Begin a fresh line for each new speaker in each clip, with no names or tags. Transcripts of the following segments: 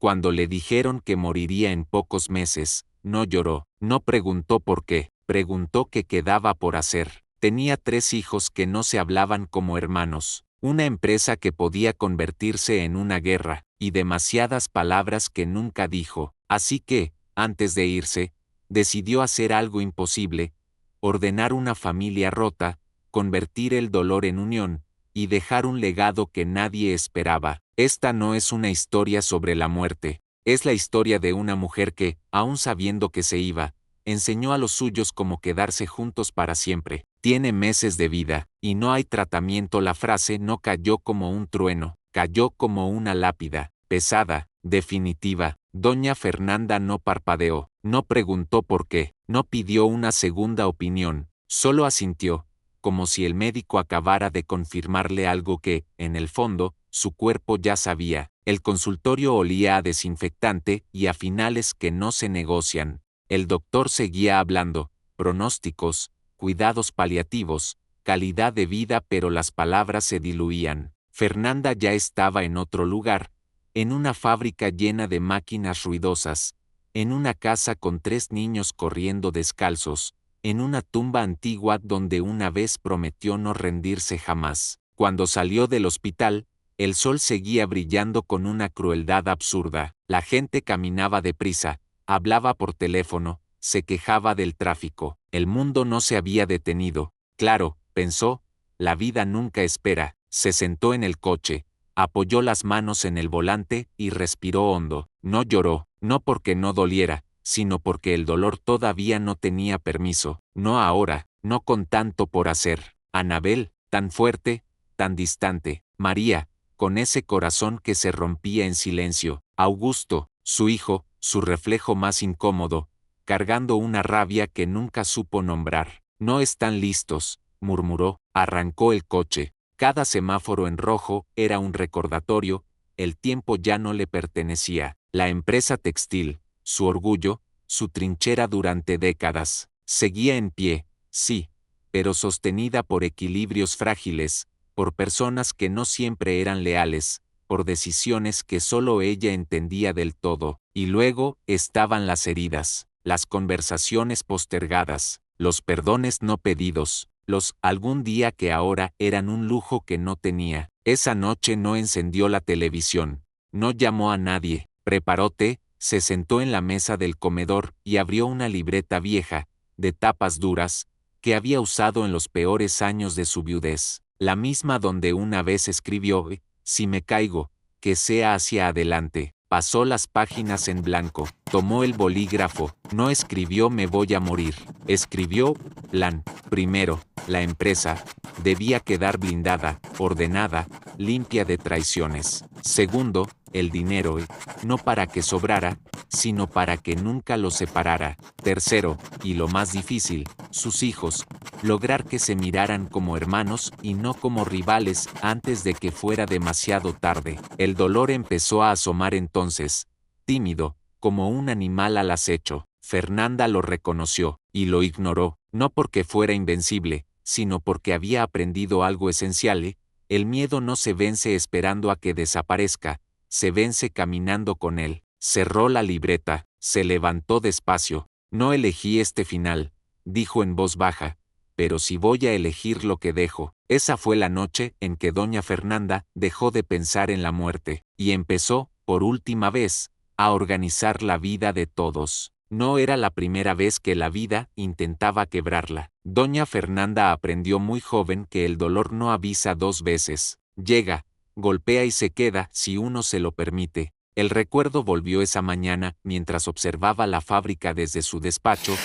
Cuando le dijeron que moriría en pocos meses, no lloró, no preguntó por qué, preguntó qué quedaba por hacer. Tenía 3 hijos que no se hablaban como hermanos, una empresa que podía convertirse en una guerra, y demasiadas palabras que nunca dijo. Así que, antes de irse, decidió hacer algo imposible: ordenar una familia rota, convertir el dolor en unión, y dejar un legado que nadie esperaba. Esta no es una historia sobre la muerte, es la historia de una mujer que, aun sabiendo que se iba, enseñó a los suyos cómo quedarse juntos para siempre. Tiene meses de vida, y no hay tratamiento. La frase no cayó como un trueno, cayó como una lápida, pesada, definitiva. Doña Fernanda no parpadeó, no preguntó por qué, no pidió una segunda opinión, solo asintió, como si el médico acabara de confirmarle algo que, en el fondo, su cuerpo ya sabía. El consultorio olía a desinfectante y a finales que no se negocian. El doctor seguía hablando: pronósticos, cuidados paliativos, calidad de vida, pero las palabras se diluían. Fernanda ya estaba en otro lugar, en una fábrica llena de máquinas ruidosas, en una casa con 3 niños corriendo descalzos, en una tumba antigua donde una vez prometió no rendirse jamás. Cuando salió del hospital, el sol seguía brillando con una crueldad absurda. La gente caminaba deprisa, hablaba por teléfono, se quejaba del tráfico. El mundo no se había detenido. Claro, pensó, la vida nunca espera. Se sentó en el coche, apoyó las manos en el volante y respiró hondo. No lloró, no porque no doliera, sino porque el dolor todavía no tenía permiso. No ahora, no con tanto por hacer. Anabel, tan fuerte, tan distante. María, con ese corazón que se rompía en silencio. Augusto, su hijo, su reflejo más incómodo, cargando una rabia que nunca supo nombrar. No están listos, murmuró. Arrancó el coche. Cada semáforo en rojo era un recordatorio: el tiempo ya no le pertenecía. La empresa textil, su orgullo, su trinchera durante décadas, seguía en pie, sí, pero sostenida por equilibrios frágiles, por personas que no siempre eran leales, por decisiones que solo ella entendía del todo. Y luego estaban las heridas, las conversaciones postergadas, los perdones no pedidos, los algún día que ahora eran un lujo que no tenía. Esa noche no encendió la televisión, no llamó a nadie, preparó té, se sentó en la mesa del comedor y abrió una libreta vieja, de tapas duras, que había usado en los peores años de su viudez, la misma donde una vez escribió: si me caigo, que sea hacia adelante. Pasó las páginas en blanco, tomó el bolígrafo, no escribió me voy a morir, escribió plan. Primero, la empresa debía quedar blindada, ordenada, limpia de traiciones. Segundo, el dinero, no para que sobrara, sino para que nunca los separara. Tercero, y lo más difícil, sus hijos, lograr que se miraran como hermanos y no como rivales antes de que fuera demasiado tarde. El dolor empezó a asomar entonces, tímido, como un animal al acecho. Fernanda lo reconoció, y lo ignoró, no porque fuera invencible, sino porque había aprendido algo esencial: el miedo no se vence esperando a que desaparezca, se vence caminando con él. Cerró la libreta, se levantó despacio. No elegí este final, dijo en voz baja, pero si voy a elegir lo que dejo. Esa fue la noche en que doña Fernanda dejó de pensar en la muerte, y empezó, por última vez, a organizar la vida de todos. No era la primera vez que la vida intentaba quebrarla. Doña Fernanda aprendió muy joven que el dolor no avisa 2 veces. Llega, golpea y se queda si uno se lo permite. El recuerdo volvió esa mañana mientras observaba la fábrica desde su despacho: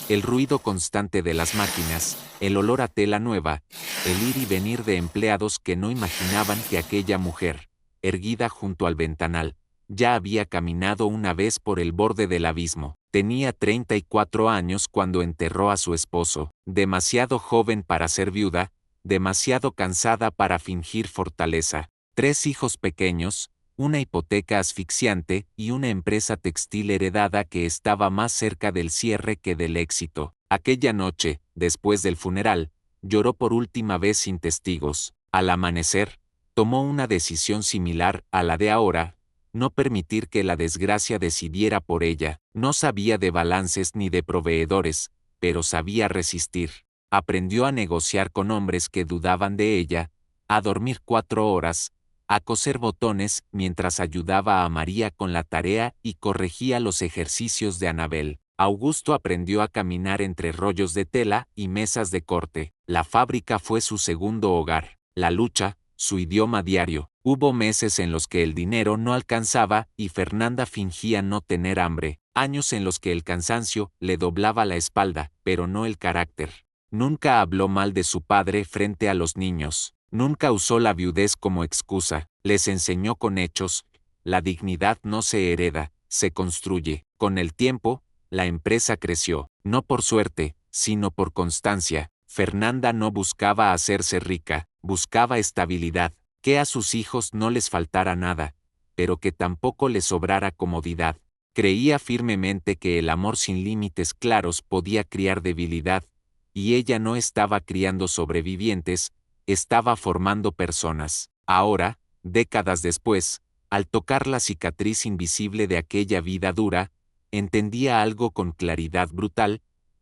el ruido constante de las máquinas, el olor a tela nueva, el ir y venir de empleados que no imaginaban que aquella mujer, erguida junto al ventanal, ya había caminado una vez por el borde del abismo. Tenía 34 años cuando enterró a su esposo, demasiado joven para ser viuda, demasiado cansada para fingir fortaleza. 3 hijos pequeños, una hipoteca asfixiante y una empresa textil heredada que estaba más cerca del cierre que del éxito. Aquella noche, después del funeral, lloró por última vez sin testigos. Al amanecer, tomó una decisión similar a la de ahora: no permitir que la desgracia decidiera por ella. No sabía de balances ni de proveedores, pero sabía resistir. Aprendió a negociar con hombres que dudaban de ella, a dormir 4 horas, a coser botones mientras ayudaba a María con la tarea y corregía los ejercicios de Anabel. Augusto aprendió a caminar entre rollos de tela y mesas de corte. La fábrica fue su segundo hogar. La lucha, su idioma diario. Hubo meses en los que el dinero no alcanzaba y Fernanda fingía no tener hambre. Años en los que el cansancio le doblaba la espalda, pero no el carácter. Nunca habló mal de su padre frente a los niños. Nunca usó la viudez como excusa. Les enseñó con hechos. La dignidad no se hereda, se construye. Con el tiempo, la empresa creció, no por suerte, sino por constancia. Fernanda no buscaba hacerse rica, buscaba estabilidad, que a sus hijos no les faltara nada, pero que tampoco les sobrara comodidad. Creía firmemente que el amor sin límites claros podía criar debilidad, y ella no estaba criando sobrevivientes, estaba formando personas. Ahora, décadas después, al tocar la cicatriz invisible de aquella vida dura, entendía algo con claridad brutal.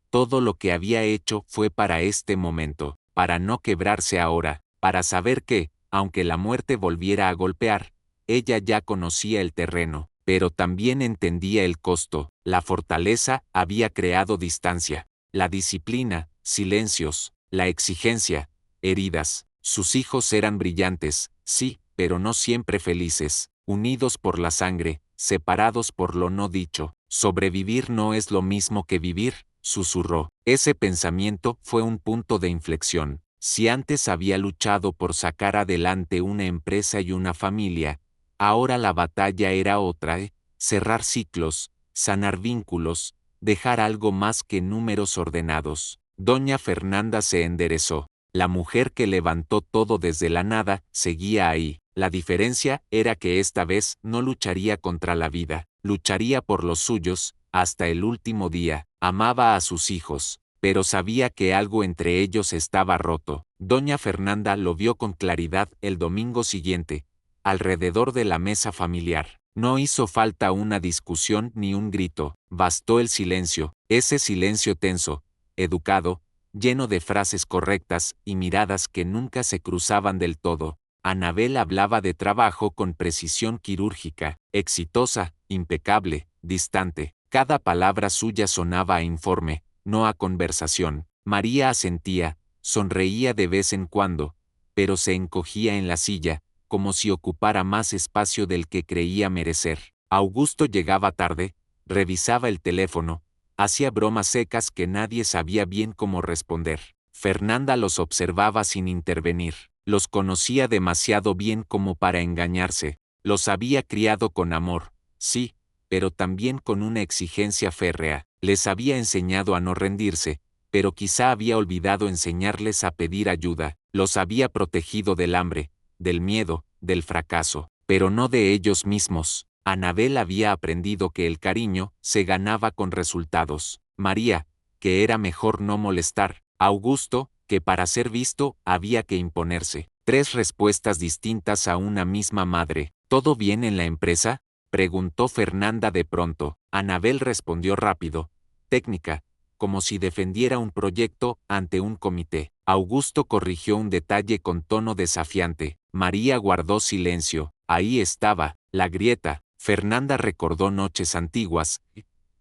Todo lo que había hecho fue para este momento, para no quebrarse ahora, para saber que, aunque la muerte volviera a golpear, ella ya conocía el terreno, pero también entendía el costo. La fortaleza había creado distancia, la disciplina, silencios, la exigencia, heridas. Sus hijos eran brillantes, sí, pero no siempre felices, unidos por la sangre, separados por lo no dicho. Sobrevivir no es lo mismo que vivir, susurró. Ese pensamiento fue un punto de inflexión. Si antes había luchado por sacar adelante una empresa y una familia, ahora la batalla era otra, cerrar ciclos, sanar vínculos, dejar algo más que números ordenados. Doña Fernanda se enderezó. La mujer que levantó todo desde la nada seguía ahí. La diferencia era que esta vez no lucharía contra la vida, lucharía por los suyos, hasta el último día. Amaba a sus hijos, pero sabía que algo entre ellos estaba roto. Doña Fernanda lo vio con claridad el domingo siguiente, alrededor de la mesa familiar. No hizo falta una discusión ni un grito, bastó el silencio, ese silencio tenso, educado, lleno de frases correctas y miradas que nunca se cruzaban del todo. Anabel hablaba de trabajo con precisión quirúrgica, exitosa, impecable, distante. Cada palabra suya sonaba a informe, no a conversación. María asentía, sonreía de vez en cuando, pero se encogía en la silla, como si ocupara más espacio del que creía merecer. Augusto llegaba tarde, revisaba el teléfono, hacía bromas secas que nadie sabía bien cómo responder. Fernanda los observaba sin intervenir. Los conocía demasiado bien como para engañarse. Los había criado con amor, sí, pero también con una exigencia férrea. Les había enseñado a no rendirse, pero quizá había olvidado enseñarles a pedir ayuda. Los había protegido del hambre, del miedo, del fracaso, pero no de ellos mismos. Anabel había aprendido que el cariño se ganaba con resultados. María, que era mejor no molestar. Augusto, que para ser visto había que imponerse. 3 respuestas distintas a una misma madre. ¿Todo bien en la empresa?, preguntó Fernanda de pronto. Anabel respondió rápido. Técnica, como si defendiera un proyecto ante un comité. Augusto corrigió un detalle con tono desafiante. María guardó silencio. Ahí estaba, la grieta. Fernanda recordó noches antiguas,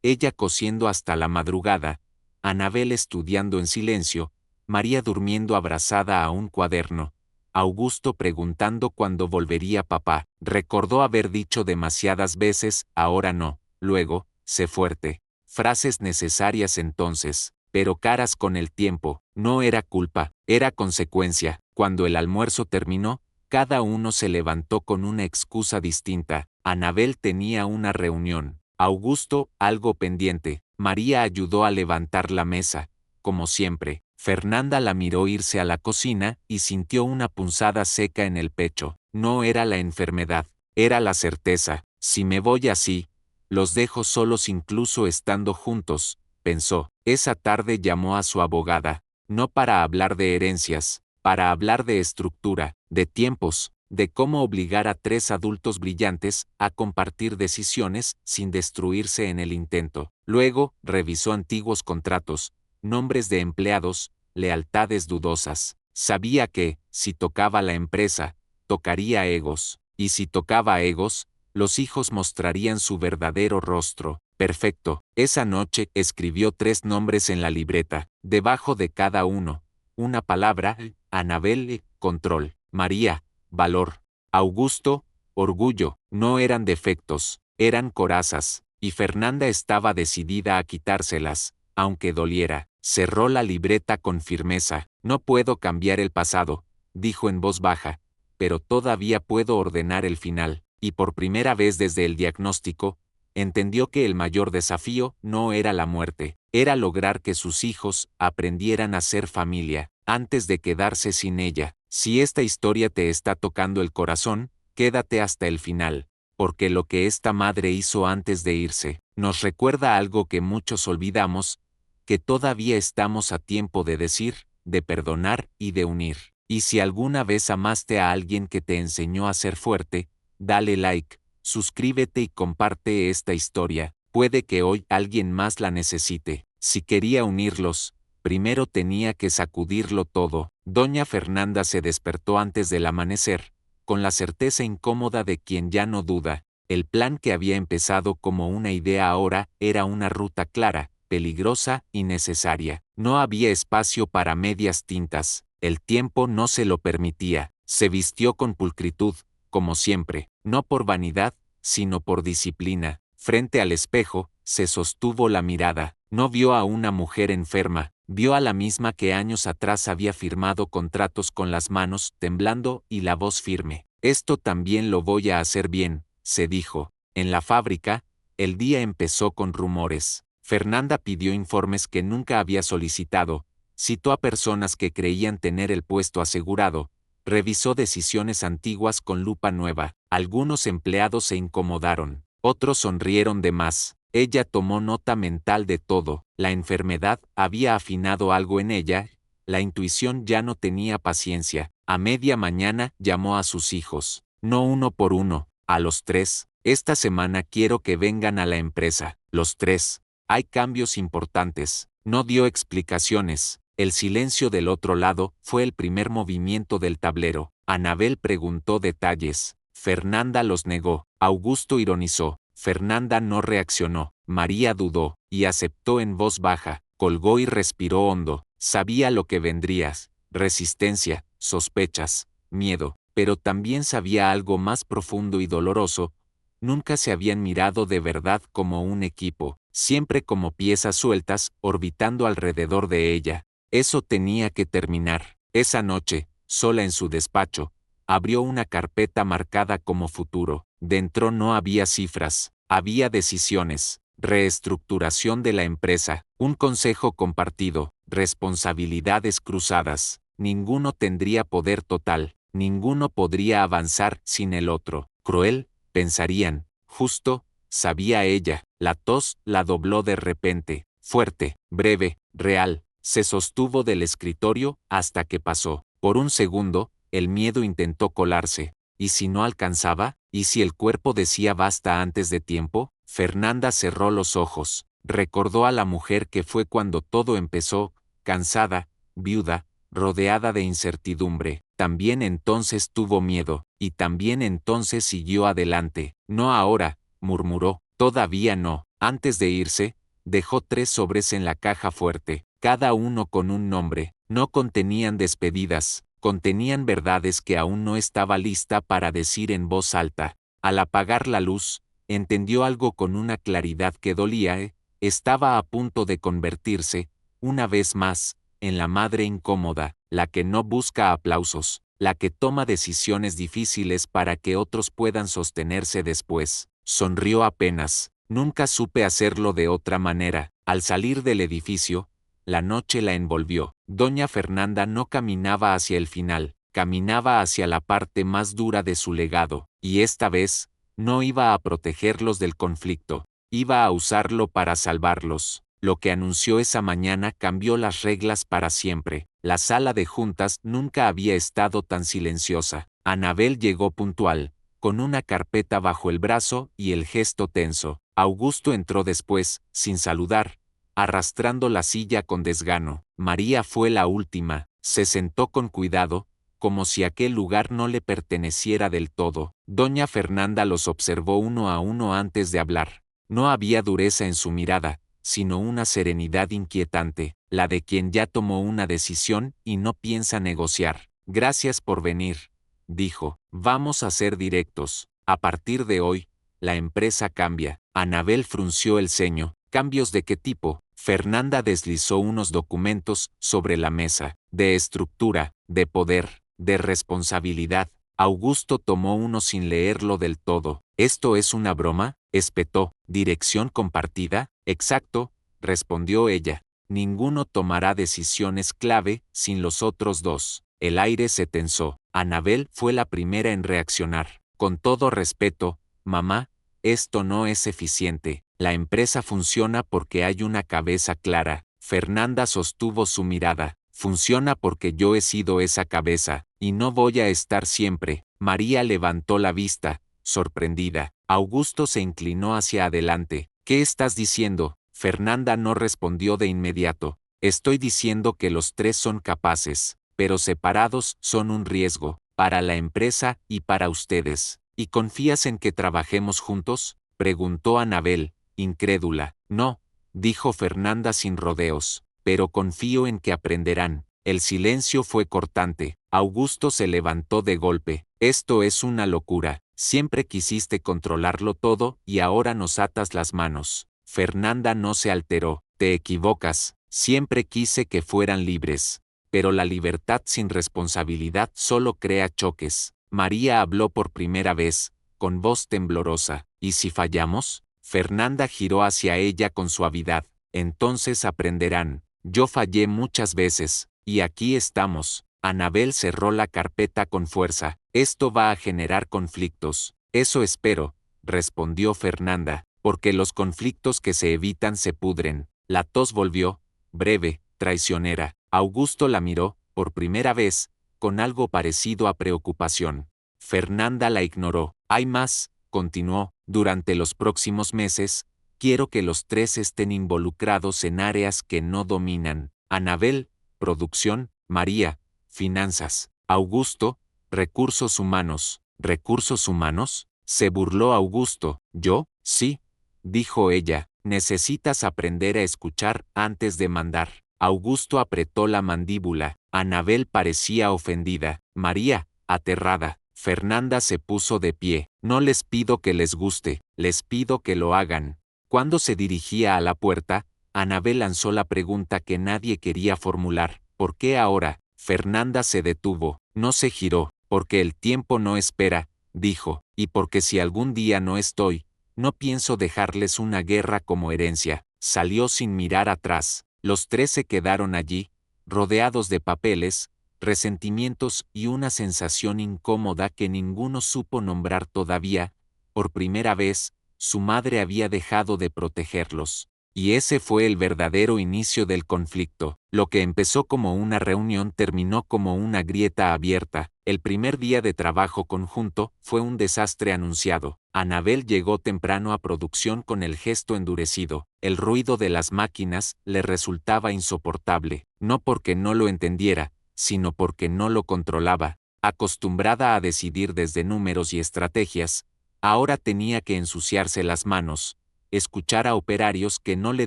ella cosiendo hasta la madrugada, Anabel estudiando en silencio, María durmiendo abrazada a un cuaderno, Augusto preguntando cuándo volvería papá. Recordó haber dicho demasiadas veces, ahora no, luego, sé fuerte. Frases necesarias entonces, pero caras con el tiempo. No era culpa, era consecuencia. Cuando el almuerzo terminó, cada uno se levantó con una excusa distinta. Anabel tenía una reunión, Augusto algo pendiente. María ayudó a levantar la mesa, como siempre. Fernanda la miró irse a la cocina y sintió una punzada seca en el pecho. No era la enfermedad, era la certeza. Si me voy así, los dejo solos incluso estando juntos, pensó. Esa tarde llamó a su abogada, no para hablar de herencias, para hablar de estructura, de tiempos, de cómo obligar a 3 adultos brillantes a compartir decisiones sin destruirse en el intento. Luego, revisó antiguos contratos, nombres de empleados, lealtades dudosas. Sabía que, si tocaba la empresa, tocaría egos, y si tocaba egos, los hijos mostrarían su verdadero rostro. Perfecto. Esa noche escribió 3 nombres en la libreta, debajo de cada uno. Una palabra: Anabel, control; María, valor; Augusto, orgullo. No eran defectos, eran corazas, y Fernanda estaba decidida a quitárselas, aunque doliera. Cerró la libreta con firmeza. No puedo cambiar el pasado, dijo en voz baja, pero todavía puedo ordenar el final. Y por primera vez desde el diagnóstico, entendió que el mayor desafío no era la muerte, era lograr que sus hijos aprendieran a ser familia, antes de quedarse sin ella. Si esta historia te está tocando el corazón, quédate hasta el final, porque lo que esta madre hizo antes de irse, nos recuerda algo que muchos olvidamos, que todavía estamos a tiempo de decir, de perdonar y de unir. Y si alguna vez amaste a alguien que te enseñó a ser fuerte, dale like, suscríbete y comparte esta historia, puede que hoy alguien más la necesite. Si quería unirlos, primero tenía que sacudirlo todo. Doña Fernanda se despertó antes del amanecer, con la certeza incómoda de quien ya no duda. El plan que había empezado como una idea ahora era una ruta clara, peligrosa y necesaria. No había espacio para medias tintas, el tiempo no se lo permitía. Se vistió con pulcritud, como siempre, no por vanidad, sino por disciplina. Frente al espejo, se sostuvo la mirada. No vio a una mujer enferma, vio a la misma que años atrás había firmado contratos con las manos temblando y la voz firme. Esto también lo voy a hacer bien, se dijo. En la fábrica, el día empezó con rumores. Fernanda pidió informes que nunca había solicitado, citó a personas que creían tener el puesto asegurado, revisó decisiones antiguas con lupa nueva. Algunos empleados se incomodaron, otros sonrieron de más. Ella tomó nota mental de todo. La enfermedad había afinado algo en ella, la intuición ya no tenía paciencia. A media mañana llamó a sus hijos, no uno por uno, a los 3. Esta semana quiero que vengan a la empresa, los 3. Hay cambios importantes. No dio explicaciones. El silencio del otro lado fue el primer movimiento del tablero. Anabel preguntó detalles. Fernanda los negó. Augusto ironizó. Fernanda no reaccionó. María dudó, y aceptó en voz baja. Colgó y respiró hondo. Sabía lo que vendrías. Resistencia, sospechas, miedo. Pero también sabía algo más profundo y doloroso. Nunca se habían mirado de verdad como un equipo, siempre como piezas sueltas, orbitando alrededor de ella. Eso tenía que terminar. Esa noche, sola en su despacho, abrió una carpeta marcada como futuro. Dentro no había cifras, había decisiones, reestructuración de la empresa, un consejo compartido, responsabilidades cruzadas. Ninguno tendría poder total, ninguno podría avanzar sin el otro. Cruel, pensarían, justo, sabía ella. La tos la dobló de repente, fuerte, breve, real. Se sostuvo del escritorio hasta que pasó. Por un segundo, el miedo intentó colarse. ¿Y si no alcanzaba? ¿Y si el cuerpo decía basta antes de tiempo? Fernanda cerró los ojos. Recordó a la mujer que fue cuando todo empezó, cansada, viuda, rodeada de incertidumbre. También entonces tuvo miedo, y también entonces siguió adelante. No ahora, murmuró. Todavía no. Antes de irse, dejó 3 sobres en la caja fuerte, cada uno con un nombre. No contenían despedidas, contenían verdades que aún no estaba lista para decir en voz alta. Al apagar la luz, entendió algo con una claridad que dolía. Estaba a punto de convertirse, una vez más, en la madre incómoda, la que no busca aplausos, la que toma decisiones difíciles para que otros puedan sostenerse después. Sonrió apenas. Nunca supe hacerlo de otra manera. Al salir del edificio, la noche la envolvió. Doña Fernanda no caminaba hacia el final, caminaba hacia la parte más dura de su legado, y esta vez, no iba a protegerlos del conflicto, iba a usarlo para salvarlos. Lo que anunció esa mañana cambió las reglas para siempre. La sala de juntas nunca había estado tan silenciosa. Anabel llegó puntual, con una carpeta bajo el brazo y el gesto tenso. Augusto entró después, sin saludar, arrastrando la silla con desgano. María fue la última, se sentó con cuidado, como si aquel lugar no le perteneciera del todo. Doña Fernanda los observó uno a uno antes de hablar. No había dureza en su mirada, sino una serenidad inquietante, la de quien ya tomó una decisión y no piensa negociar. Gracias por venir, dijo. Vamos a ser directos. A partir de hoy, la empresa cambia. Anabel frunció el ceño. ¿Cambios de qué tipo? Fernanda deslizó unos documentos sobre la mesa. De estructura, de poder, de responsabilidad. Augusto tomó uno sin leerlo del todo. ¿Esto es una broma?, espetó. ¿Dirección compartida? Exacto, respondió ella. Ninguno tomará decisiones clave sin los otros dos. El aire se tensó. Anabel fue la primera en reaccionar. Con todo respeto, mamá, esto no es eficiente. La empresa funciona porque hay una cabeza clara. Fernanda sostuvo su mirada. Funciona porque yo he sido esa cabeza, y no voy a estar siempre. María levantó la vista, sorprendida. Augusto se inclinó hacia adelante. ¿Qué estás diciendo? Fernanda no respondió de inmediato. Estoy diciendo que los tres son capaces, pero separados son un riesgo, para la empresa y para ustedes. ¿Y confías en que trabajemos juntos?, preguntó Anabel, incrédula. No, dijo Fernanda sin rodeos, pero confío en que aprenderán. El silencio fue cortante. Augusto se levantó de golpe. Esto es una locura. Siempre quisiste controlarlo todo y ahora nos atas las manos. Fernanda no se alteró. Te equivocas. Siempre quise que fueran libres. Pero la libertad sin responsabilidad solo crea choques. María habló por primera vez, con voz temblorosa. ¿Y si fallamos? Fernanda giró hacia ella con suavidad. Entonces aprenderán. Yo fallé muchas veces, y aquí estamos. Anabel cerró la carpeta con fuerza. Esto va a generar conflictos. Eso espero, respondió Fernanda, porque los conflictos que se evitan se pudren. La tos volvió, breve, traicionera. Augusto la miró, por primera vez, con algo parecido a preocupación. Fernanda la ignoró. Hay más, continuó, durante los próximos meses, quiero que los tres estén involucrados en áreas que no dominan. Anabel, producción; María, finanzas; Augusto, recursos humanos. ¿Recursos humanos?, se burló Augusto. ¿Yo? Sí, dijo ella. Necesitas aprender a escuchar antes de mandar. Augusto apretó la mandíbula. Anabel parecía ofendida. María, aterrada. Fernanda se puso de pie. No les pido que les guste, les pido que lo hagan. Cuando se dirigía a la puerta, Anabel lanzó la pregunta que nadie quería formular. ¿Por qué ahora? Fernanda se detuvo, no se giró. Porque el tiempo no espera, dijo, y porque si algún día no estoy, no pienso dejarles una guerra como herencia. Salió sin mirar atrás. Los tres se quedaron allí, rodeados de papeles, resentimientos y una sensación incómoda que ninguno supo nombrar todavía. Por primera vez, su madre había dejado de protegerlos. Y ese fue el verdadero inicio del conflicto. Lo que empezó como una reunión terminó como una grieta abierta. El primer día de trabajo conjunto fue un desastre anunciado. Anabel llegó temprano a producción con el gesto endurecido. El ruido de las máquinas le resultaba insoportable, no porque no lo entendiera, sino porque no lo controlaba. Acostumbrada a decidir desde números y estrategias, ahora tenía que ensuciarse las manos, escuchar a operarios que no le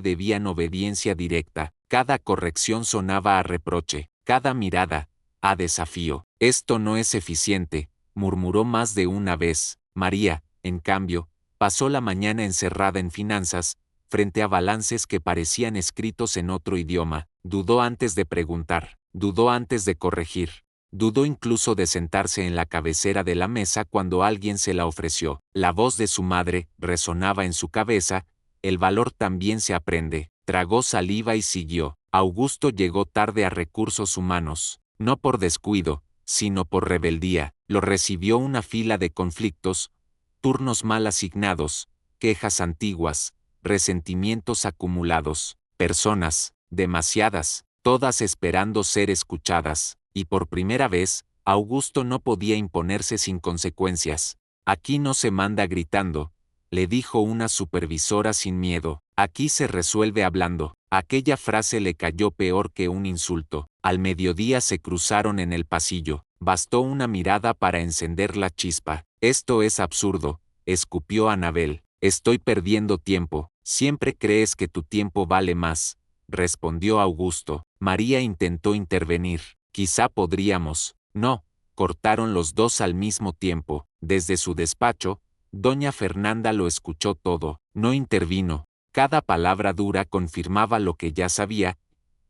debían obediencia directa. Cada corrección sonaba a reproche, cada mirada, a desafío. Esto no es eficiente, murmuró más de una vez. María, en cambio, pasó la mañana encerrada en finanzas, frente a balances que parecían escritos en otro idioma. Dudó antes de preguntar, dudó antes de corregir. Dudó incluso de sentarse en la cabecera de la mesa cuando alguien se la ofreció. La voz de su madre resonaba en su cabeza. El valor también se aprende. Tragó saliva y siguió. Augusto llegó tarde a recursos humanos, no por descuido, sino por rebeldía. Lo recibió una fila de conflictos, turnos mal asignados, quejas antiguas, resentimientos acumulados, personas, demasiadas, todas esperando ser escuchadas. Y por primera vez, Augusto no podía imponerse sin consecuencias. Aquí no se manda gritando, le dijo una supervisora sin miedo. Aquí se resuelve hablando. Aquella frase le cayó peor que un insulto. Al mediodía se cruzaron en el pasillo. Bastó una mirada para encender la chispa. Esto es absurdo, escupió Anabel. Estoy perdiendo tiempo. Siempre crees que tu tiempo vale más, respondió Augusto. María intentó intervenir. Quizá podríamos. No, cortaron los dos al mismo tiempo. Desde su despacho, doña Fernanda lo escuchó todo. No intervino. Cada palabra dura confirmaba lo que ya sabía.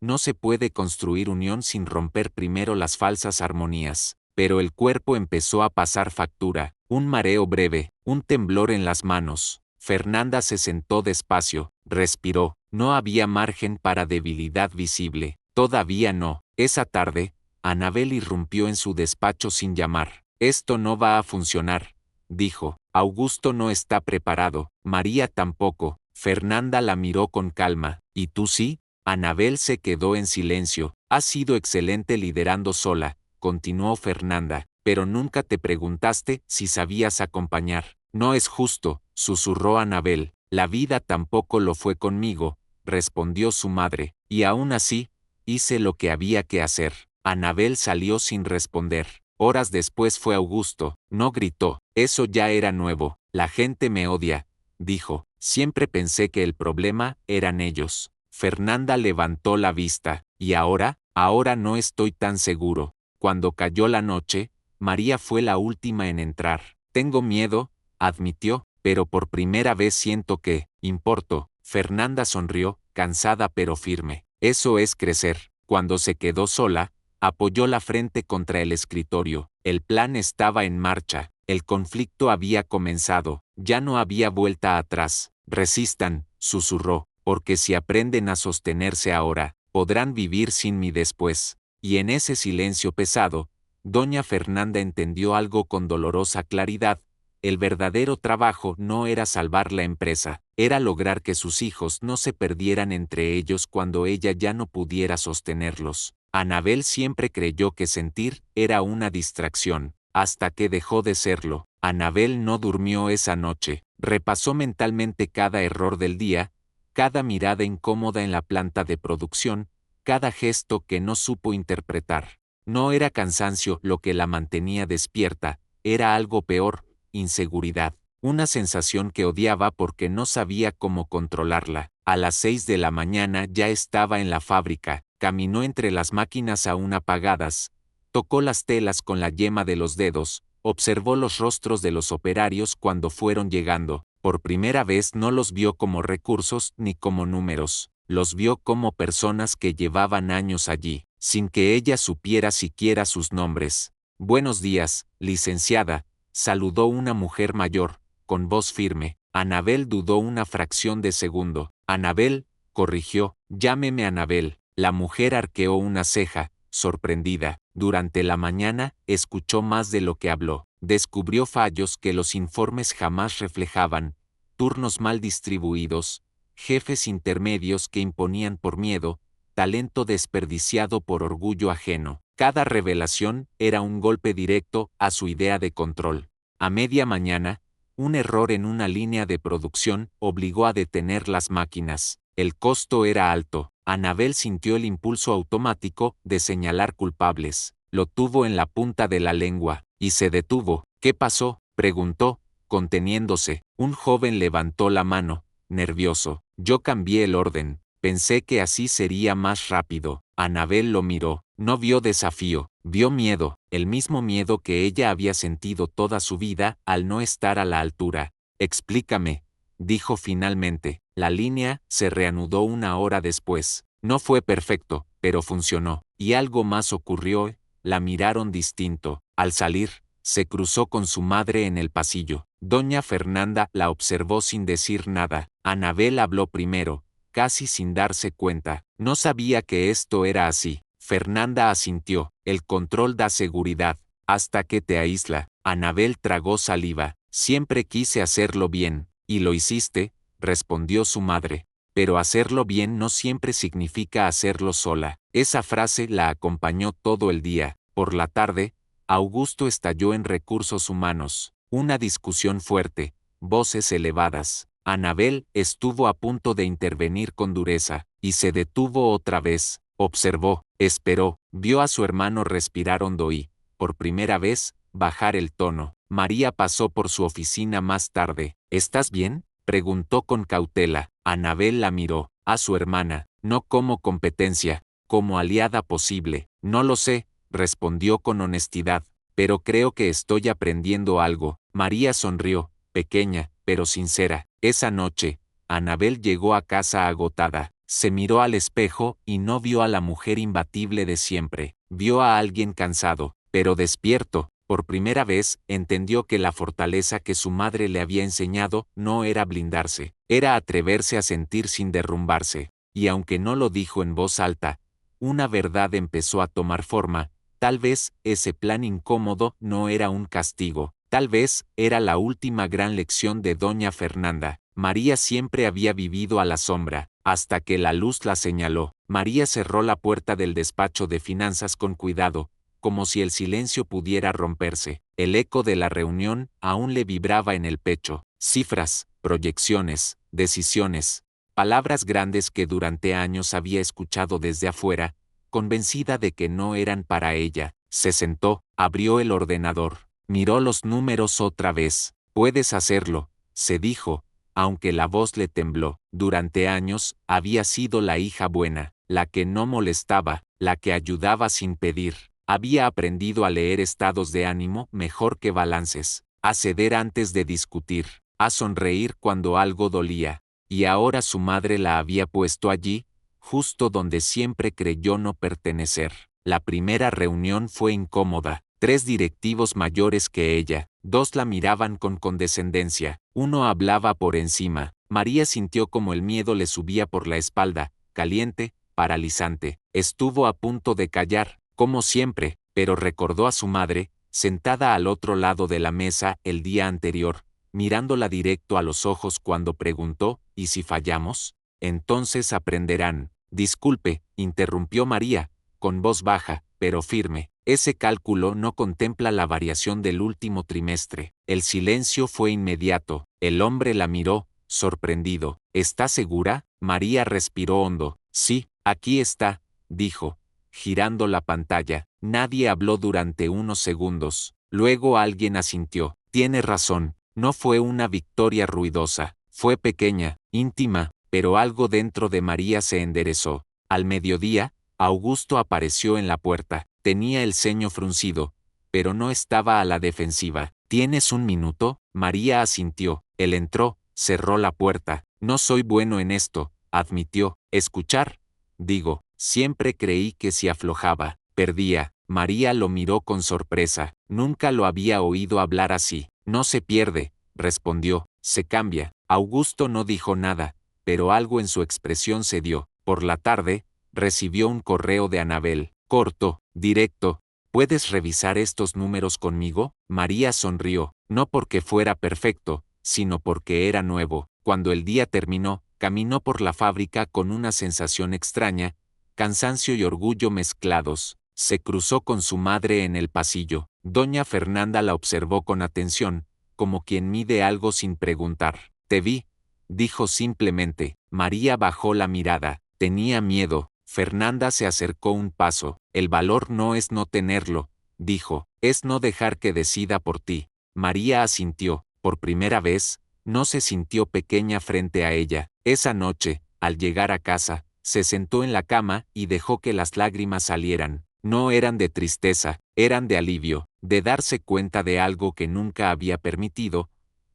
No se puede construir unión sin romper primero las falsas armonías. Pero el cuerpo empezó a pasar factura, un mareo breve, un temblor en las manos. Fernanda se sentó despacio, respiró. No había margen para debilidad visible. Todavía no. Esa tarde, Anabel irrumpió en su despacho sin llamar. Esto no va a funcionar, dijo. Augusto no está preparado, María tampoco. Fernanda la miró con calma. ¿Y tú sí? Anabel se quedó en silencio. Has sido excelente liderando sola, continuó Fernanda, pero nunca te preguntaste si sabías acompañar. No es justo, susurró Anabel. La vida tampoco lo fue conmigo, respondió su madre, y aún así, hice lo que había que hacer. Anabel salió sin responder. Horas después fue Augusto. No gritó. Eso ya era nuevo. La gente me odia, dijo. Siempre pensé que el problema eran ellos. Fernanda levantó la vista. ¿Y ahora? Ahora no estoy tan seguro. Cuando cayó la noche, María fue la última en entrar. Tengo miedo, admitió, pero por primera vez siento que, importo. Fernanda sonrió, cansada pero firme. Eso es crecer. Cuando se quedó sola, apoyó la frente contra el escritorio. El plan estaba en marcha. El conflicto había comenzado. Ya no había vuelta atrás. Resistan, susurró, porque si aprenden a sostenerse ahora, podrán vivir sin mí después. Y en ese silencio pesado, doña Fernanda entendió algo con dolorosa claridad. El verdadero trabajo no era salvar la empresa, era lograr que sus hijos no se perdieran entre ellos cuando ella ya no pudiera sostenerlos. Anabel siempre creyó que sentir era una distracción, hasta que dejó de serlo. Anabel no durmió esa noche, repasó mentalmente cada error del día, cada mirada incómoda en la planta de producción, cada gesto que no supo interpretar. No era cansancio lo que la mantenía despierta, era algo peor, inseguridad, una sensación que odiaba porque no sabía cómo controlarla. A las 6 de la mañana ya estaba en la fábrica, caminó entre las máquinas aún apagadas, tocó las telas con la yema de los dedos, observó los rostros de los operarios cuando fueron llegando. Por primera vez no los vio como recursos ni como números, los vio como personas que llevaban años allí, sin que ella supiera siquiera sus nombres. Buenos días, licenciada, saludó una mujer mayor, con voz firme. Anabel dudó una fracción de segundo. Anabel, corrigió, llámeme Anabel. La mujer arqueó una ceja, sorprendida. Durante la mañana, escuchó más de lo que habló. Descubrió fallos que los informes jamás reflejaban, turnos mal distribuidos, jefes intermedios que imponían por miedo, talento desperdiciado por orgullo ajeno. Cada revelación era un golpe directo a su idea de control. A media mañana, un error en una línea de producción obligó a detener las máquinas. El costo era alto. Anabel sintió el impulso automático de señalar culpables. Lo tuvo en la punta de la lengua, y se detuvo. ¿Qué pasó?, preguntó, conteniéndose. Un joven levantó la mano, nervioso. Yo cambié el orden. Pensé que así sería más rápido. Anabel lo miró. No vio desafío, vio miedo, el mismo miedo que ella había sentido toda su vida al no estar a la altura. Explícame, dijo finalmente. La línea se reanudó una hora después. No fue perfecto, pero funcionó. Y algo más ocurrió. La miraron distinto. Al salir, se cruzó con su madre en el pasillo. Doña Fernanda la observó sin decir nada. Anabel habló primero, casi sin darse cuenta. No sabía que esto era así. Fernanda asintió. El control da seguridad, hasta que te aísla. Anabel tragó saliva. Siempre quise hacerlo bien, y lo hiciste, respondió su madre. Pero hacerlo bien no siempre significa hacerlo sola. Esa frase la acompañó todo el día. Por la tarde, Augusto estalló en recursos humanos. Una discusión fuerte, voces elevadas. Anabel estuvo a punto de intervenir con dureza, y se detuvo otra vez. Observó, esperó, vio a su hermano respirar hondo y, por primera vez, bajar el tono. María pasó por su oficina más tarde. ¿Estás bien?, preguntó con cautela. Anabel la miró. A su hermana, no como competencia, como aliada posible. No lo sé, respondió con honestidad, pero creo que estoy aprendiendo algo. María sonrió, pequeña, pero sincera. Esa noche, Anabel llegó a casa agotada. Se miró al espejo y no vio a la mujer imbatible de siempre. Vio a alguien cansado, pero despierto. Por primera vez, entendió que la fortaleza que su madre le había enseñado no era blindarse, era atreverse a sentir sin derrumbarse. Y aunque no lo dijo en voz alta, una verdad empezó a tomar forma. Tal vez ese plan incómodo no era un castigo, tal vez era la última gran lección de doña Fernanda. María siempre había vivido a la sombra, hasta que la luz la señaló. María cerró la puerta del despacho de finanzas con cuidado, como si el silencio pudiera romperse. El eco de la reunión aún le vibraba en el pecho. Cifras, proyecciones, decisiones, palabras grandes que durante años había escuchado desde afuera, convencida de que no eran para ella. Se sentó, abrió el ordenador, miró los números otra vez. Puedes hacerlo, se dijo, aunque la voz le tembló. Durante años había sido la hija buena, la que no molestaba, la que ayudaba sin pedir. Había aprendido a leer estados de ánimo mejor que balances, a ceder antes de discutir, a sonreír cuando algo dolía, y ahora su madre la había puesto allí, justo donde siempre creyó no pertenecer. La primera reunión fue incómoda. 3 directivos mayores que ella, 2 la miraban con condescendencia, uno hablaba por encima. María sintió como el miedo le subía por la espalda, caliente, paralizante. Estuvo a punto de callar, como siempre, pero recordó a su madre, sentada al otro lado de la mesa el día anterior, mirándola directo a los ojos cuando preguntó, ¿y si fallamos? Entonces aprenderán. Disculpe, interrumpió María, con voz baja, pero firme. Ese cálculo no contempla la variación del último trimestre. El silencio fue inmediato. El hombre la miró, sorprendido. ¿Está segura? María respiró hondo. Sí, aquí está, dijo, girando la pantalla. Nadie habló durante unos segundos. Luego alguien asintió. Tiene razón, no fue una victoria ruidosa. Fue pequeña, íntima, pero algo dentro de María se enderezó. Al mediodía, Augusto apareció en la puerta. Tenía el ceño fruncido, pero no estaba a la defensiva. ¿Tienes un minuto? María asintió. Él entró, cerró la puerta. No soy bueno en esto, admitió. Escuchar. Digo, siempre creí que si aflojaba, perdía. María lo miró con sorpresa. Nunca lo había oído hablar así. No se pierde, respondió. Se cambia. Augusto no dijo nada, pero algo en su expresión cedió. Por la tarde, recibió un correo de Anabel. Corto, directo. ¿Puedes revisar estos números conmigo? María sonrió, no porque fuera perfecto, sino porque era nuevo. Cuando el día terminó, caminó por la fábrica con una sensación extraña, cansancio y orgullo mezclados. Se cruzó con su madre en el pasillo. Doña Fernanda la observó con atención, como quien mide algo sin preguntar. Te vi, dijo simplemente. María bajó la mirada. Tenía miedo. Fernanda se acercó un paso. El valor no es no tenerlo, dijo, es no dejar que decida por ti. María asintió. Por primera vez, no se sintió pequeña frente a ella. Esa noche, al llegar a casa, se sentó en la cama y dejó que las lágrimas salieran. No eran de tristeza, eran de alivio, de darse cuenta de algo que nunca había permitido.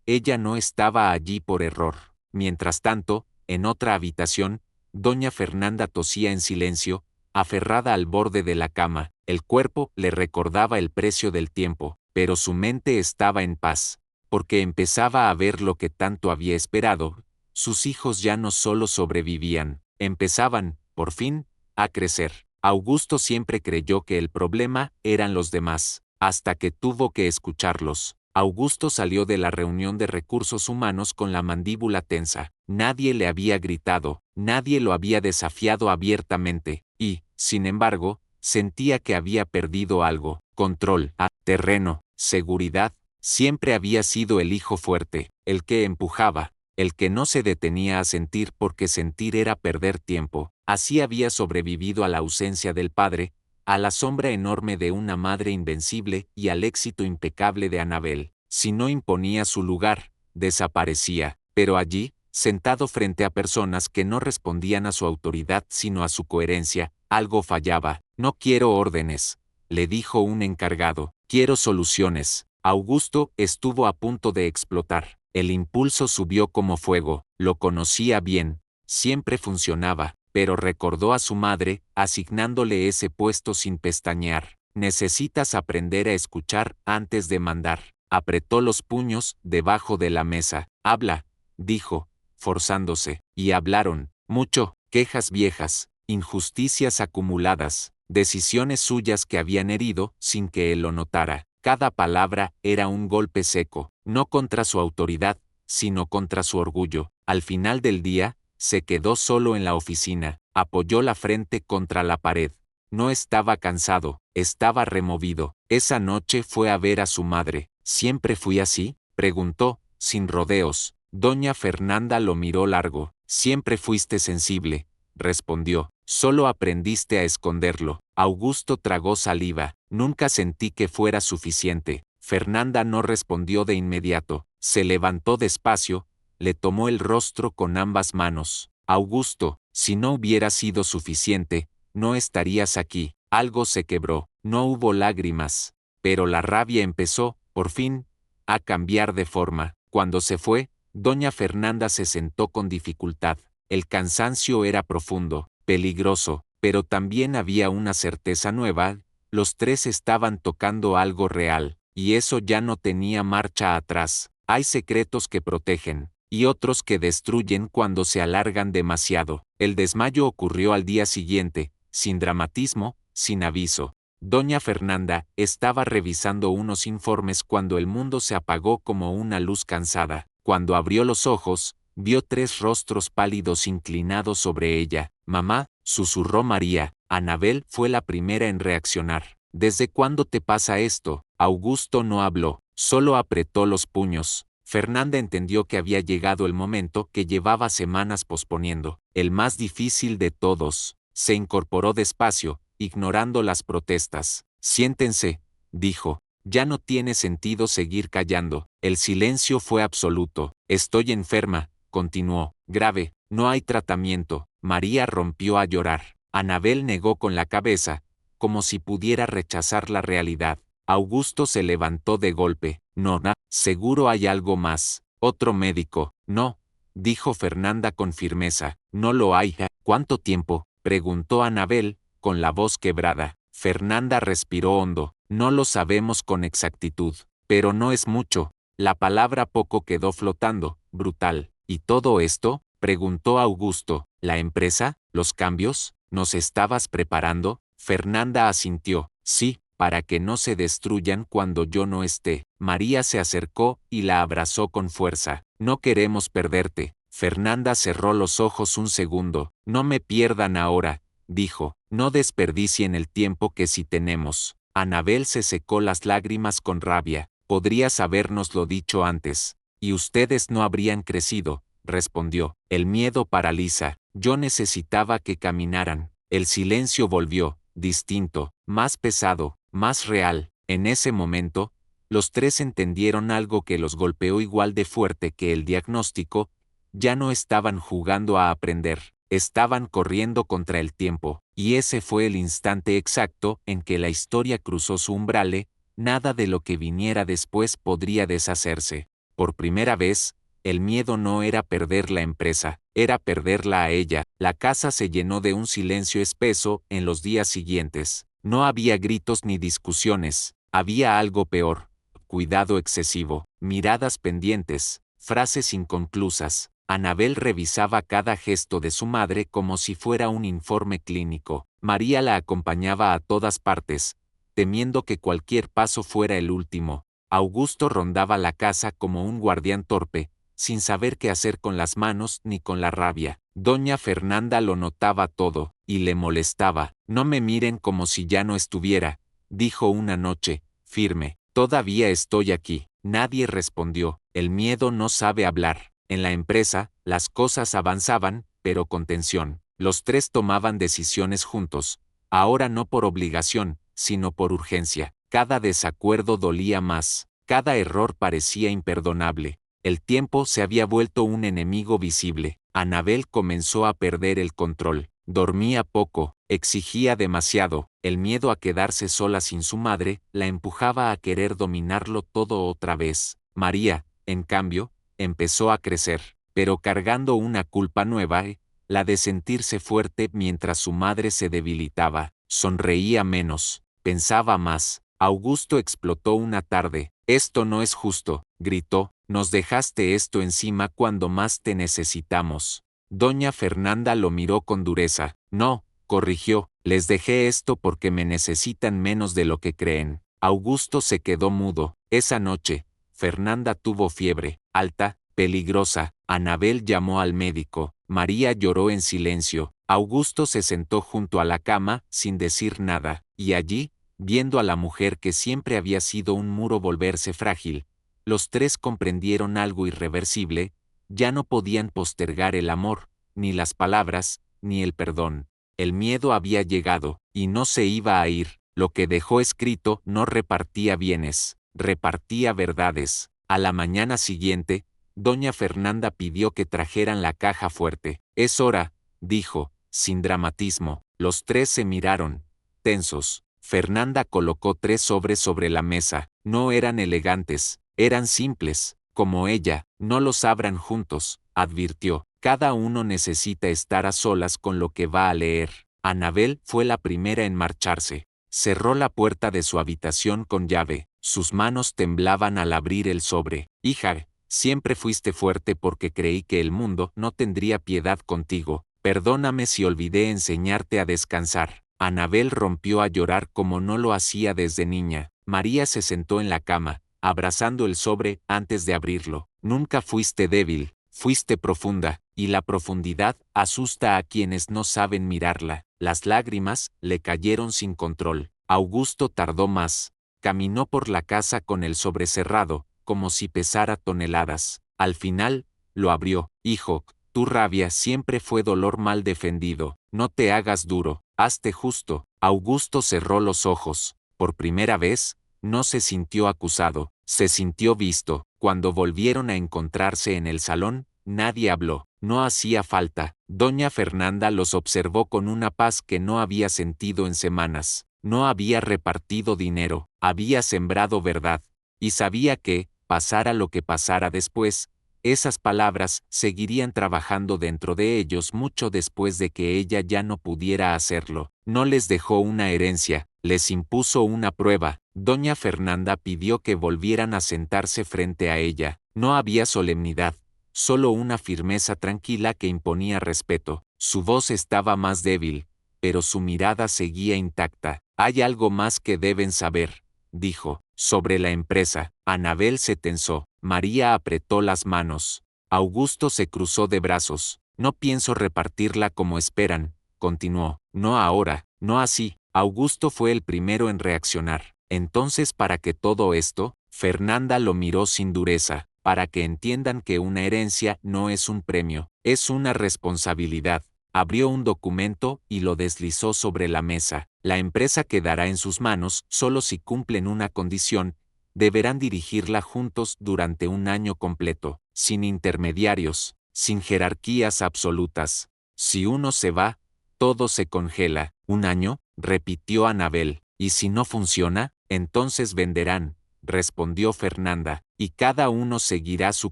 Ella no estaba allí por error. Mientras tanto, en otra habitación, doña Fernanda tosía en silencio, aferrada al borde de la cama. El cuerpo le recordaba el precio del tiempo, pero su mente estaba en paz, porque empezaba a ver lo que tanto había esperado. Sus hijos ya no solo sobrevivían, empezaban, por fin, a crecer. Augusto siempre creyó que el problema eran los demás, hasta que tuvo que escucharlos. Augusto salió de la reunión de recursos humanos con la mandíbula tensa. Nadie le había gritado, nadie lo había desafiado abiertamente, y, sin embargo, Sentía que había perdido algo: control, terreno, seguridad. Siempre había sido el hijo fuerte, el que empujaba, el que no se detenía a sentir porque sentir era perder tiempo. Así había sobrevivido a la ausencia del padre, a la sombra enorme de una madre invencible y al éxito impecable de Annabel. Si no imponía su lugar, desaparecía. Pero allí, sentado frente a personas que no respondían a su autoridad sino a su coherencia, algo fallaba. No quiero órdenes, le dijo un encargado, quiero soluciones. Augusto estuvo a punto de explotar. El impulso subió como fuego, lo conocía bien, siempre funcionaba, pero recordó a su madre, asignándole ese puesto sin pestañear. Necesitas aprender a escuchar antes de mandar. Apretó los puños debajo de la mesa. Habla, dijo, forzándose, y hablaron, mucho, quejas viejas, injusticias acumuladas, decisiones suyas que habían herido sin que él lo notara. Cada palabra era un golpe seco, no contra su autoridad, sino contra su orgullo. Al final del día, se quedó solo en la oficina, apoyó la frente contra la pared. No estaba cansado, estaba removido. Esa noche fue a ver a su madre. ¿Siempre fui así?, preguntó, sin rodeos. Doña Fernanda lo miró largo. Siempre fuiste sensible, respondió. Solo aprendiste a esconderlo. Augusto tragó saliva. Nunca sentí que fuera suficiente. Fernanda no respondió de inmediato. Se levantó despacio, le tomó el rostro con ambas manos. Augusto, si no hubiera sido suficiente, no estarías aquí. Algo se quebró. No hubo lágrimas. Pero la rabia empezó, por fin, a cambiar de forma. Cuando se fue, doña Fernanda se sentó con dificultad. El cansancio era profundo, peligroso, pero también había una certeza nueva. Los tres estaban tocando algo real, y eso ya no tenía marcha atrás. Hay secretos que protegen, y otros que destruyen cuando se alargan demasiado. El desmayo ocurrió al día siguiente, sin dramatismo, sin aviso. Doña Fernanda estaba revisando unos informes cuando el mundo se apagó como una luz cansada. Cuando abrió los ojos, vio tres rostros pálidos inclinados sobre ella. Mamá, susurró María. Annabel fue la primera en reaccionar. ¿Desde cuándo te pasa esto? Augusto no habló, solo apretó los puños. Fernanda entendió que había llegado el momento que llevaba semanas posponiendo, el más difícil de todos. Se incorporó despacio, ignorando las protestas. Siéntense, dijo. Ya no tiene sentido seguir callando. El silencio fue absoluto. Estoy enferma, continuó. Grave, no hay tratamiento. María rompió a llorar. Annabel negó con la cabeza, como si pudiera rechazar la realidad. Augusto se levantó de golpe. No, seguro hay algo más. Otro médico. No, dijo Fernanda con firmeza. No lo hay. ¿Cuánto tiempo?, preguntó Annabel, con la voz quebrada. Fernanda respiró hondo. No lo sabemos con exactitud, pero no es mucho. La palabra poco quedó flotando, brutal. ¿Y todo esto?, preguntó Augusto. ¿La empresa? ¿Los cambios? ¿Nos estabas preparando? Fernanda asintió. Sí, para que no se destruyan cuando yo no esté. María se acercó y la abrazó con fuerza. No queremos perderte. Fernanda cerró los ojos un segundo. No me pierdan ahora, dijo. No desperdicien el tiempo que sí tenemos. Annabel se secó las lágrimas con rabia. Podrías habérnoslo dicho antes. Y ustedes no habrían crecido, respondió. El miedo paraliza. Yo necesitaba que caminaran. El silencio volvió, distinto, más pesado, más real. En ese momento, los tres entendieron algo que los golpeó igual de fuerte que el diagnóstico. Ya no estaban jugando a aprender, estaban corriendo contra el tiempo, y ese fue el instante exacto en que la historia cruzó su umbral. Nada de lo que viniera después podría deshacerse. Por primera vez, el miedo no era perder la empresa, era perderla a ella. La casa se llenó de un silencio espeso en los días siguientes. No había gritos ni discusiones, había algo peor: cuidado excesivo, miradas pendientes, frases inconclusas. Annabel revisaba cada gesto de su madre como si fuera un informe clínico. María la acompañaba a todas partes, temiendo que cualquier paso fuera el último. Augusto rondaba la casa como un guardián torpe, sin saber qué hacer con las manos ni con la rabia. Doña Fernanda lo notaba todo. y le molestaba. No me miren como si ya no estuviera, dijo una noche, firme. Todavía estoy aquí. Nadie respondió. El miedo no sabe hablar. En la empresa, las cosas avanzaban, pero con tensión. Los tres tomaban decisiones juntos, ahora no por obligación, sino por urgencia. Cada desacuerdo dolía más, cada error parecía imperdonable. El tiempo se había vuelto un enemigo visible. Anabel comenzó a perder el control. Dormía poco, exigía demasiado. El miedo a quedarse sola sin su madre la empujaba a querer dominarlo todo otra vez. María, en cambio, empezó a crecer, pero cargando una culpa nueva, la de sentirse fuerte mientras su madre se debilitaba. Sonreía menos, pensaba más. Augusto explotó una tarde. Esto no es justo, gritó, nos dejaste esto encima cuando más te necesitamos. Doña Fernanda lo miró con dureza. No, corrigió, les dejé esto porque me necesitan menos de lo que creen. Augusto se quedó mudo. Esa noche, Fernanda tuvo fiebre, alta, peligrosa. Anabel llamó al médico. María lloró en silencio. Augusto se sentó junto a la cama, sin decir nada, y allí, viendo a la mujer que siempre había sido un muro volverse frágil, los tres comprendieron algo irreversible. Ya no podían postergar el amor, ni las palabras, ni el perdón. El miedo había llegado, y no se iba a ir. Lo que dejó escrito no repartía bienes, repartía verdades. A la mañana siguiente, doña Fernanda pidió que trajeran la caja fuerte. Es hora, dijo, sin dramatismo. Los tres se miraron, tensos. Fernanda colocó 3 sobres sobre la mesa. No eran elegantes, eran simples, como ella. No los abran juntos, advirtió. Cada uno necesita estar a solas con lo que va a leer. Anabel fue la primera en marcharse. Cerró la puerta de su habitación con llave. Sus manos temblaban al abrir el sobre. Hija, siempre fuiste fuerte porque creí que el mundo no tendría piedad contigo. Perdóname si olvidé enseñarte a descansar. Anabel rompió a llorar como no lo hacía desde niña. María se sentó en la cama, abrazando el sobre antes de abrirlo. Nunca fuiste débil, fuiste profunda, y la profundidad asusta a quienes no saben mirarla. Las lágrimas le cayeron sin control. Augusto tardó más. Caminó por la casa con el sobre cerrado, como si pesara toneladas. Al final, lo abrió. Hijo, tu rabia siempre fue dolor mal defendido. No te hagas duro, hazte justo. Augusto cerró los ojos. Por primera vez, no se sintió acusado, se sintió visto. Cuando volvieron a encontrarse en el salón, nadie habló. No hacía falta. Doña Fernanda los observó con una paz que no había sentido en semanas. No había repartido dinero, había sembrado verdad. Y sabía que, pasara lo que pasara después, esas palabras seguirían trabajando dentro de ellos mucho después de que ella ya no pudiera hacerlo. No les dejó una herencia, les impuso una prueba. Doña Fernanda pidió que volvieran a sentarse frente a ella. No había solemnidad, solo una firmeza tranquila que imponía respeto. Su voz estaba más débil, pero su mirada seguía intacta. Hay algo más que deben saber, dijo, sobre la empresa. Anabel se tensó. María apretó las manos. Augusto se cruzó de brazos. No pienso repartirla como esperan, continuó. No ahora, no así. Augusto fue el primero en reaccionar. Entonces, ¿para qué todo esto? Fernanda lo miró sin dureza. Para que entiendan que una herencia no es un premio, es una responsabilidad. Abrió un documento y lo deslizó sobre la mesa. La empresa quedará en sus manos solo si cumplen una condición. Deberán dirigirla juntos durante un año completo, sin intermediarios, sin jerarquías absolutas. Si uno se va, todo se congela. ¿Un año?, repitió Anabel. ¿Y si no funciona? Entonces venderán, respondió Fernanda, y cada uno seguirá su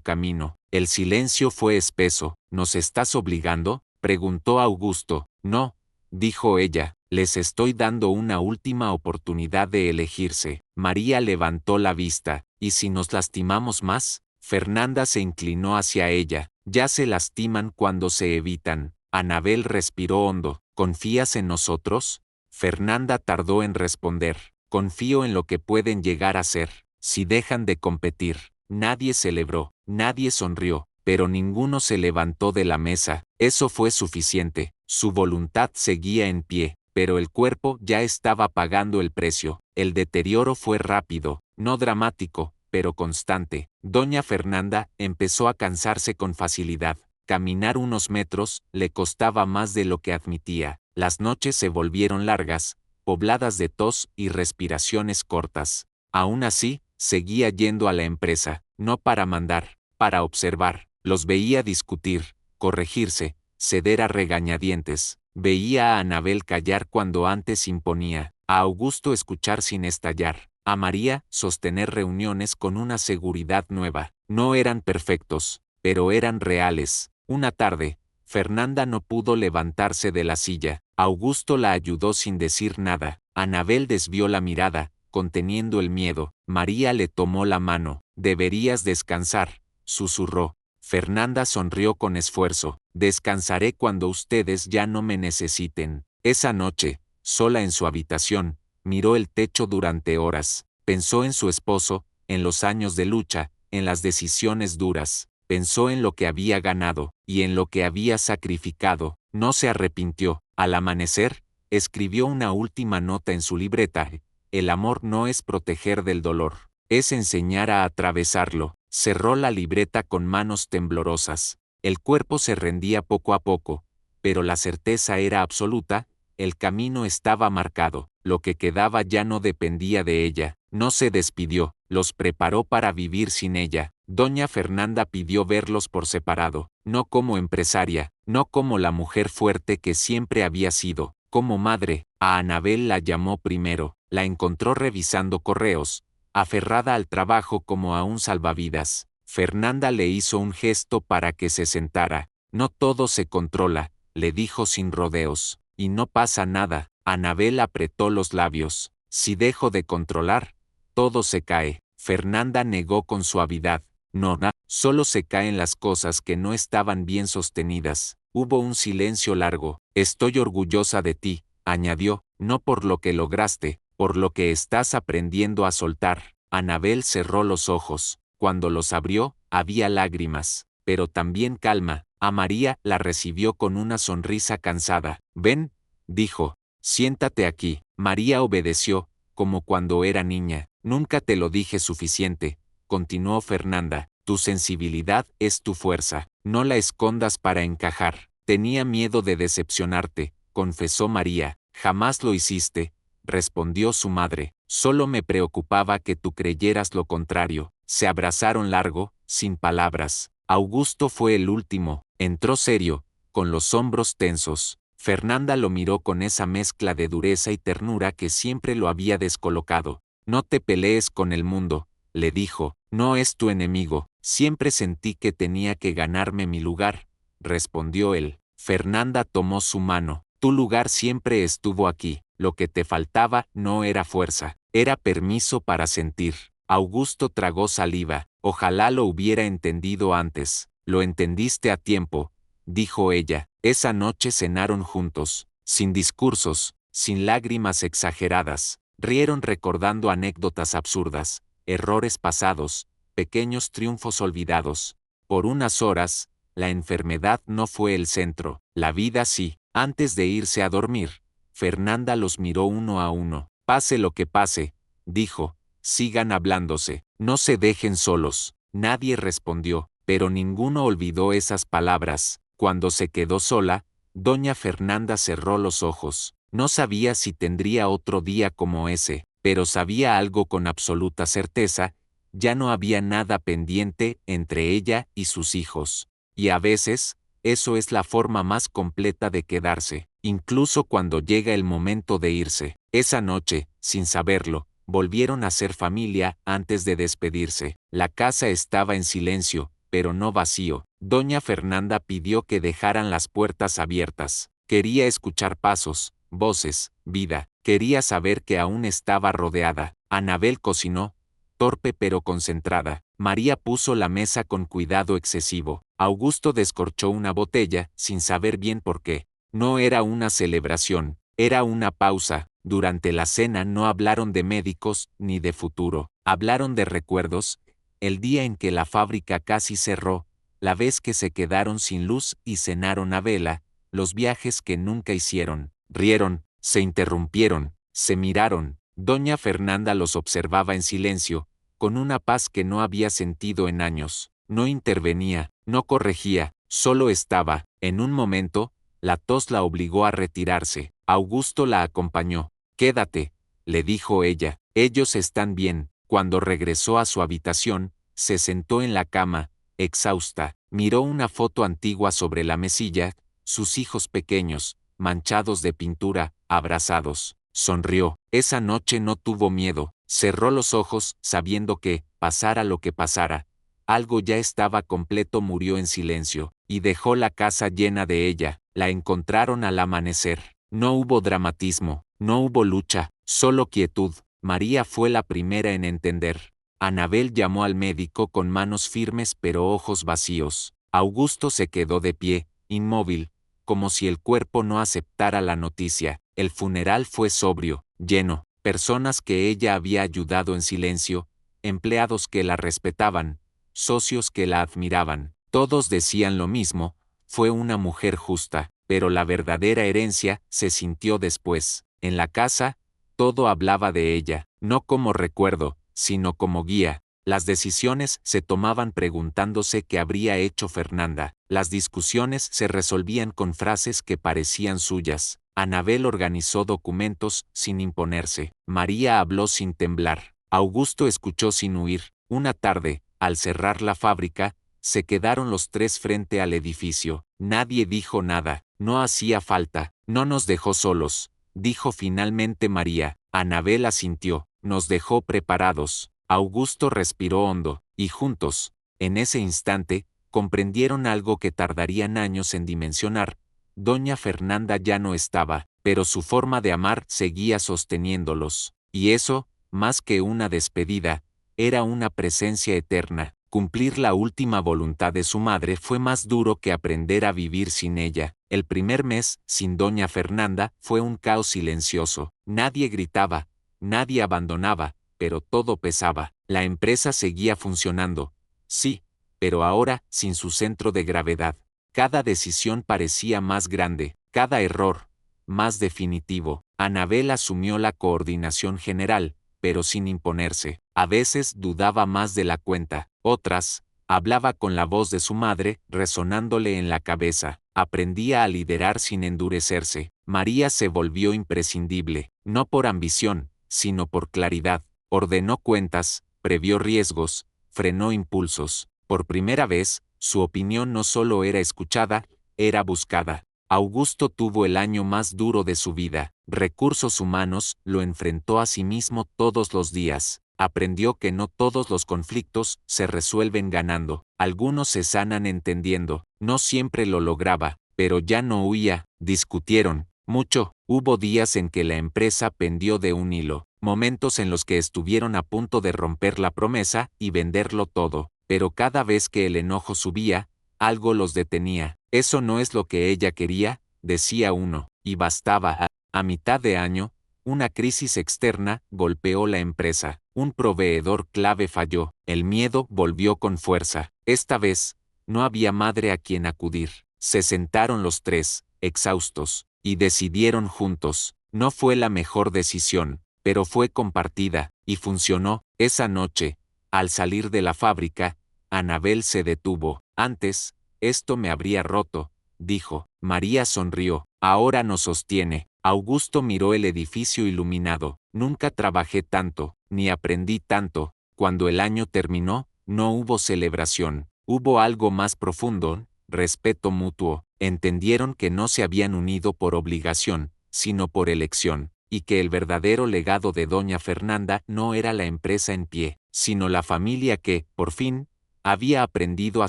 camino. El silencio fue espeso. ¿Nos estás obligando?, preguntó Augusto. No, dijo ella, les estoy dando una última oportunidad de elegirse. María levantó la vista. ¿Y si nos lastimamos más? Fernanda se inclinó hacia ella. Ya se lastiman cuando se evitan. Anabel respiró hondo. ¿Confías en nosotros? Fernanda tardó en responder. Confío en lo que pueden llegar a ser. Si dejan de competir. Nadie celebró, nadie sonrió, pero ninguno se levantó de la mesa. Eso fue suficiente. Su voluntad seguía en pie, pero el cuerpo ya estaba pagando el precio. El deterioro fue rápido, no dramático, pero constante. Doña Fernanda empezó a cansarse con facilidad. Caminar unos metros le costaba más de lo que admitía. Las noches se volvieron largas, pobladas de tos y respiraciones cortas. Aún así, seguía yendo a la empresa, no para mandar, para observar. Los veía discutir, corregirse, ceder a regañadientes. Veía a Anabel callar cuando antes imponía, a Augusto escuchar sin estallar, a María sostener reuniones con una seguridad nueva. No eran perfectos, pero eran reales. Una tarde, Fernanda no pudo levantarse de la silla. Augusto la ayudó sin decir nada. Anabel desvió la mirada, conteniendo el miedo. María le tomó la mano. «Deberías descansar», susurró. Fernanda sonrió con esfuerzo. «Descansaré cuando ustedes ya no me necesiten». Esa noche, sola en su habitación, miró el techo durante horas. Pensó en su esposo, en los años de lucha, en las decisiones duras. Pensó en lo que había ganado, y en lo que había sacrificado. No se arrepintió. Al amanecer, escribió una última nota en su libreta. El amor no es proteger del dolor, es enseñar a atravesarlo. Cerró la libreta con manos temblorosas. El cuerpo se rendía poco a poco, pero la certeza era absoluta, el camino estaba marcado. Lo que quedaba ya no dependía de ella. No se despidió, los preparó para vivir sin ella. Doña Fernanda pidió verlos por separado, no como empresaria, no como la mujer fuerte que siempre había sido, como madre. A Anabel la llamó primero, la encontró revisando correos, aferrada al trabajo como a un salvavidas. Fernanda le hizo un gesto para que se sentara. «No todo se controla», le dijo sin rodeos. «Y no pasa nada». Anabel apretó los labios. «Si dejo de controlar, todo se cae». Fernanda negó con suavidad. «No, solo se caen las cosas que no estaban bien sostenidas». Hubo un silencio largo. «Estoy orgullosa de ti», añadió, «no por lo que lograste, por lo que estás aprendiendo a soltar». Anabel cerró los ojos. Cuando los abrió, había lágrimas, pero también calma. A María la recibió con una sonrisa cansada. «Ven», dijo, «siéntate aquí». María obedeció, como cuando era niña. «Nunca te lo dije suficiente», continuó Fernanda. «Tu sensibilidad es tu fuerza. No la escondas para encajar». «Tenía miedo de decepcionarte», confesó María. «Jamás lo hiciste», respondió su madre. «Solo me preocupaba que tú creyeras lo contrario». Se abrazaron largo, sin palabras. Augusto fue el último. Entró serio, con los hombros tensos. Fernanda lo miró con esa mezcla de dureza y ternura que siempre lo había descolocado. «No te pelees con el mundo», le dijo. «No es tu enemigo». «Siempre sentí que tenía que ganarme mi lugar», respondió él. Fernanda tomó su mano. «Tu lugar siempre estuvo aquí. Lo que te faltaba no era fuerza, era permiso para sentir». Augusto tragó saliva. «Ojalá lo hubiera entendido antes». «Lo entendiste a tiempo», dijo ella. Esa noche cenaron juntos, sin discursos, sin lágrimas exageradas. Rieron recordando anécdotas absurdas, errores pasados, pequeños triunfos olvidados. Por unas horas, la enfermedad no fue el centro, la vida sí. Antes de irse a dormir, Fernanda los miró uno a uno. «Pase lo que pase», dijo, «sigan hablándose, no se dejen solos». Nadie respondió, pero ninguno olvidó esas palabras. Cuando se quedó sola, doña Fernanda cerró los ojos. No sabía si tendría otro día como ese, pero sabía algo con absoluta certeza: ya no había nada pendiente entre ella y sus hijos. Y a veces, eso es la forma más completa de quedarse, incluso cuando llega el momento de irse. Esa noche, sin saberlo, volvieron a ser familia antes de despedirse. La casa estaba en silencio, pero no vacío. Doña Fernanda pidió que dejaran las puertas abiertas. Quería escuchar pasos, voces, vida. Quería saber que aún estaba rodeada. Anabel cocinó, torpe pero concentrada. María puso la mesa con cuidado excesivo. Augusto descorchó una botella, sin saber bien por qué. No era una celebración, era una pausa. Durante la cena no hablaron de médicos ni de futuro. Hablaron de recuerdos, el día en que la fábrica casi cerró, la vez que se quedaron sin luz y cenaron a vela, los viajes que nunca hicieron. Rieron, se interrumpieron, se miraron. Doña Fernanda los observaba en silencio, con una paz que no había sentido en años. No intervenía, no corregía, solo estaba. En un momento, la tos la obligó a retirarse. Augusto la acompañó. «Quédate», le dijo ella, «ellos están bien». Cuando regresó a su habitación, se sentó en la cama, exhausta, miró una foto antigua sobre la mesilla, sus hijos pequeños, manchados de pintura, abrazados. Sonrió. Esa noche no tuvo miedo, cerró los ojos, sabiendo que, pasara lo que pasara, algo ya estaba completo. Murió en silencio, y dejó la casa llena de ella. La encontraron al amanecer. No hubo dramatismo, no hubo lucha, solo quietud. María fue la primera en entender. Anabel llamó al médico con manos firmes pero ojos vacíos. Augusto se quedó de pie, inmóvil, como si el cuerpo no aceptara la noticia. El funeral fue sobrio, lleno, personas que ella había ayudado en silencio, empleados que la respetaban, socios que la admiraban. Todos decían lo mismo: fue una mujer justa. Pero la verdadera herencia se sintió después. En la casa, todo hablaba de ella, no como recuerdo, sino como guía. Las decisiones se tomaban preguntándose qué habría hecho Fernanda. Las discusiones se resolvían con frases que parecían suyas. Anabel organizó documentos sin imponerse. María habló sin temblar. Augusto escuchó sin huir. Una tarde, al cerrar la fábrica, se quedaron los tres frente al edificio. Nadie dijo nada. No hacía falta. No nos dejó solos, dijo finalmente María. Anabel asintió. Nos dejó preparados. Augusto respiró hondo, y juntos, en ese instante, comprendieron algo que tardarían años en dimensionar. Doña Fernanda ya no estaba, pero su forma de amar seguía sosteniéndolos. Y eso, más que una despedida, era una presencia eterna. Cumplir la última voluntad de su madre fue más duro que aprender a vivir sin ella. El primer mes, sin doña Fernanda, fue un caos silencioso. Nadie gritaba, nadie abandonaba, pero todo pesaba. La empresa seguía funcionando, sí, pero ahora sin su centro de gravedad. Cada decisión parecía más grande, cada error, más definitivo. Anabel asumió la coordinación general, pero sin imponerse. A veces dudaba más de la cuenta, otras, hablaba con la voz de su madre, resonándole en la cabeza. Aprendía a liderar sin endurecerse. María se volvió imprescindible, no por ambición, sino por claridad. Ordenó cuentas, previó riesgos, frenó impulsos. Por primera vez, su opinión no solo era escuchada, era buscada. Augusto tuvo el año más duro de su vida. Recursos humanos lo enfrentó a sí mismo todos los días. Aprendió que no todos los conflictos se resuelven ganando. Algunos se sanan entendiendo. No siempre lo lograba, pero ya no huía. Discutieron mucho. Hubo días en que la empresa pendió de un hilo. Momentos en los que estuvieron a punto de romper la promesa y venderlo todo. Pero cada vez que el enojo subía, algo los detenía. Eso no es lo que ella quería, decía uno, y bastaba. A mitad de año, una crisis externa golpeó la empresa. Un proveedor clave falló. El miedo volvió con fuerza. Esta vez, no había madre a quien acudir. Se sentaron los tres, exhaustos, y decidieron juntos. No fue la mejor decisión, pero fue compartida, y funcionó. Esa noche, al salir de la fábrica, Anabel se detuvo. Antes, esto me habría roto, dijo. María sonrió. Ahora nos sostiene. Augusto miró el edificio iluminado. Nunca trabajé tanto, ni aprendí tanto. Cuando el año terminó, no hubo celebración. Hubo algo más profundo, respeto mutuo. Entendieron que no se habían unido por obligación, sino por elección, y que el verdadero legado de doña Fernanda no era la empresa en pie, sino la familia que, por fin, había aprendido a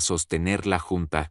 sostenerla junta.